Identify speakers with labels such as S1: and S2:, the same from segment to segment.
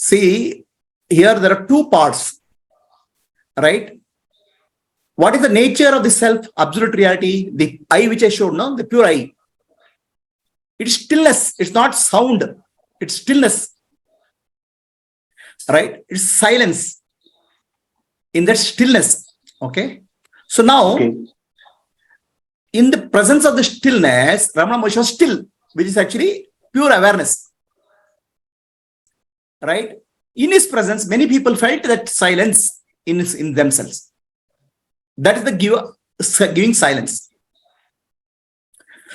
S1: See, here there are two parts, right? What is the nature of the self, absolute reality? The I which I showed, no? The pure I. It's stillness. It's not sound. It's stillness. Right? It's silence. In that stillness. Okay. So now, in the presence of the stillness, Ramana Maharshi was still, which is actually pure awareness. Right? In his presence, many people felt that silence in themselves. That is the giving silence.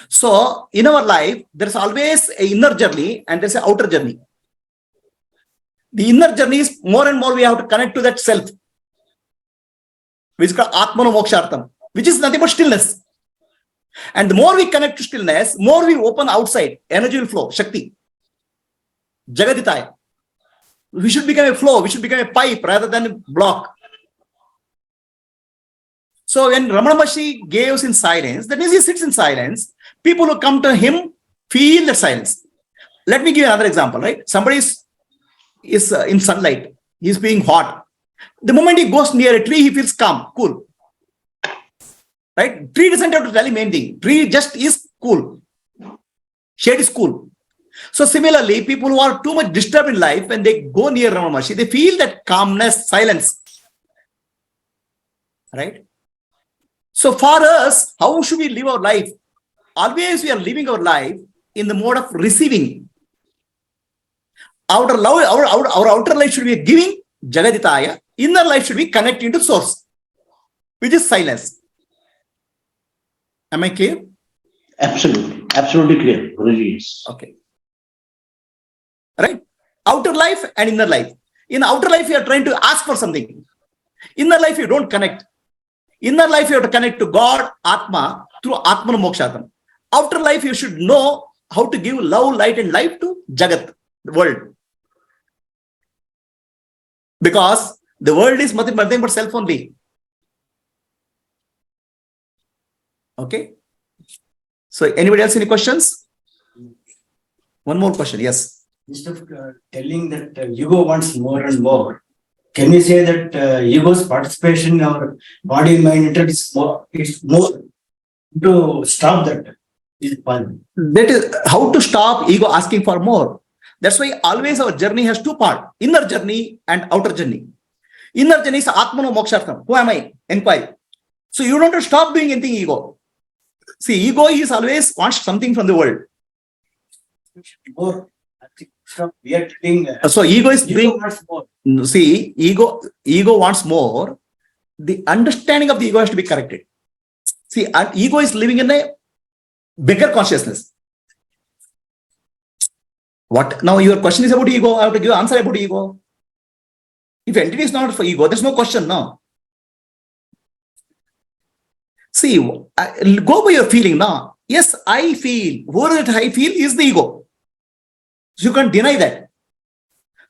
S1: So, in our life, there's always an inner journey and there's an outer journey. The inner journey is more and more we have to connect to that self, which is called Atma Mokshartham, which is nothing but stillness. And the more we connect to stillness, more we open outside, energy will flow, Shakti, Jagaditaya. We should become a flow, we should become a pipe rather than a block. So when Ramana Maharshi gives in silence, that means he sits in silence. People who come to him feel that silence. Let me give you another example, right? Somebody is in sunlight. He's being hot. The moment he goes near a tree, he feels calm, cool. Right? Tree doesn't have to tell him anything. Tree just is cool. Shade is cool. So similarly, people who are too much disturbed in life, when they go near Ramana Maharshi, they feel that calmness, silence. Right? So for us, how should we live our life? Always we are living our life in the mode of receiving. Our outer life should be giving, Jagaditaya. Inner life should be connecting to source, which is silence. Am I clear?
S2: Absolutely. Absolutely clear. Guruji, yes.
S1: Okay. Right? Outer life and inner life. In outer life, you are trying to ask for something. Inner life, you don't connect. Inner life, you have to connect to God, Atma, through Atma Mokshatam. Outer life, you should know how to give love, light, and life to Jagat, the world. Because the world is nothing but self only. Okay. So, anybody else any questions? One more question. Yes.
S3: Instead of telling that ego wants more and more, can we say that ego's participation in our body and mind is more? It's more to stop that. Is fun.
S1: That is how to stop ego asking for more. That's why always our journey has two parts: inner journey and outer journey. Inner journey is Atma Mokshartham. Who am I? Enquiry. So you don't have to stop doing anything, ego. See, ego is always wants something from the world.
S3: More. I think we are telling.
S1: So ego is doing.
S3: Wants more.
S1: See, ego wants more. The understanding of the ego has to be corrected. See, ego is living in a bigger consciousness. What now? Your question is about ego. I have to give answer about ego. If entity is not for ego, there's no question now. See, go by your feeling now. Yes, I feel. Whatever that I feel is the ego. So you can't deny that.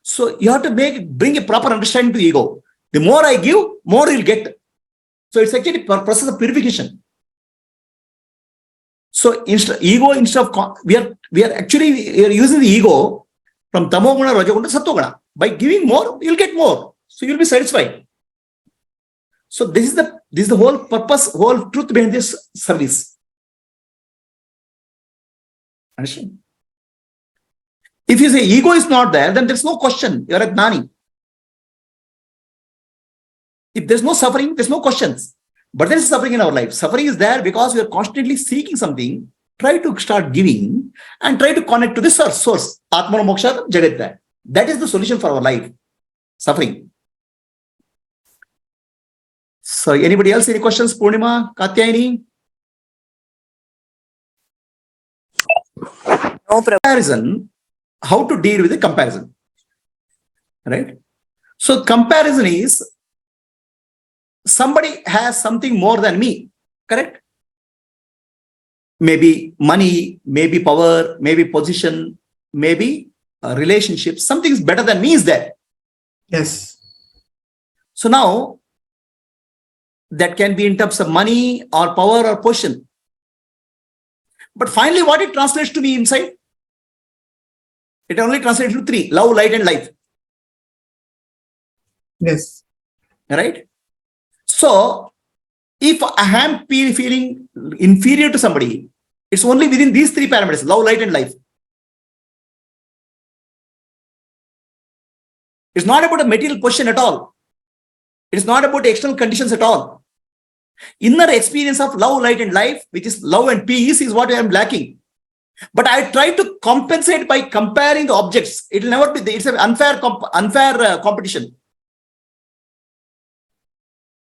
S1: So you have to bring a proper understanding to the ego. The more I give, more you'll get. So it's actually a process of purification. So we are actually using the ego from Tamoguna, Rajoguna to Sattoguna. By giving more, you'll get more. So you'll be satisfied. So this is the whole purpose, whole truth behind this service. Understand? If you say ego is not there, then there's no question. You're a Gnani. If there's no suffering, there's no questions. But there is suffering in our life. Suffering is there because we are constantly seeking something. Try to start giving and try to connect to the source. Atma Moksha Jagat. That is the solution for our life. Suffering. So anybody else any questions? Purnima, Katyayani? No comparison. How to deal with the comparison? Right? So comparison is somebody has something more than me, correct? Maybe money, maybe power, maybe position, maybe a relationship. Something is better than me is there.
S3: Yes.
S1: So now, that can be in terms of money or power or position. But finally, what it translates to me inside? It only translates to three: love, light, and life.
S4: Yes.
S1: Right? So, if I am feeling inferior to somebody, it's only within these three parameters: love, light, and life. It's not about a material question at all. It's not about external conditions at all. Inner experience of love, light, and life, which is love and peace, is what I am lacking. But I try to compensate by comparing the objects. It will never be. It's an unfair competition.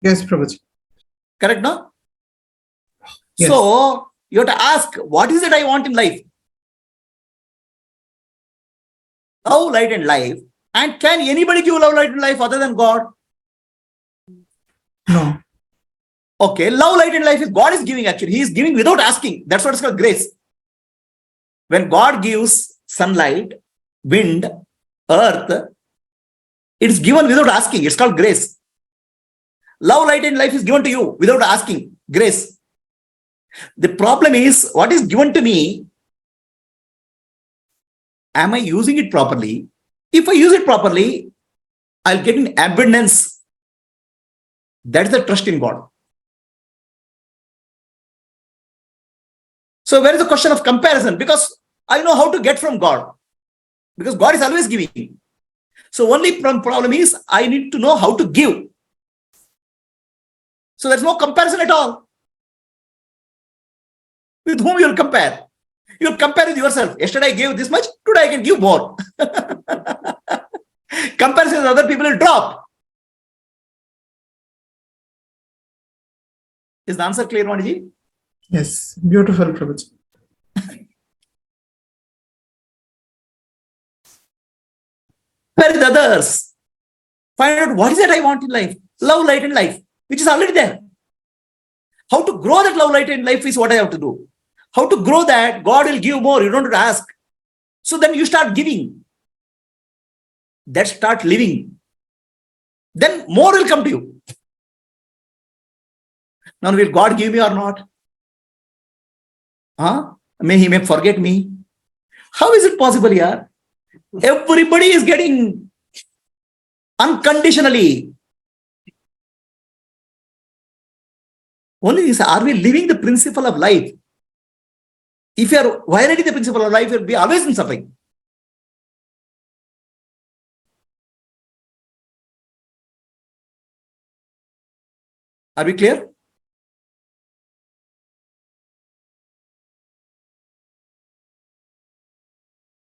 S4: Yes, Prabhuji.
S1: Correct, no?
S4: Yes.
S1: So you have to ask, what is it I want in life? Love, light, and life. And can anybody give love, light, and life other than God?
S4: No.
S1: Okay, love, light, and life is God is giving actually. He is giving without asking. That's what is called grace. When God gives sunlight, wind, earth, it is given without asking. It's called grace. Love, light, and life is given to you without asking. Grace. The problem is, what is given to me, am I using it properly? If I use it properly, I'll get in abundance. That's the trust in God. So where is the question of comparison? Because I know how to get from God. Because God is always giving. So only problem is I need to know how to give. So there's no comparison at all. With whom you will compare? You will compare with yourself. Yesterday I gave this much, today I can give more. Comparison with other people will drop. Is the answer clear, Maniji?
S4: Yes. Beautiful, Prabhuji.
S1: Where is the others? Find out what is it I want in life. Love, light, and life, which is already there. How to grow that love, light, and life is what I have to do. How to grow that? God will give more. You don't have to ask. So then you start giving. That start living. Then more will come to you. Now, will God give me or not? He may forget me. How is it possible here? Everybody is getting unconditionally. Only is, are we living the principle of life? If you are violating the principle of life, you will be always in suffering. Are we clear?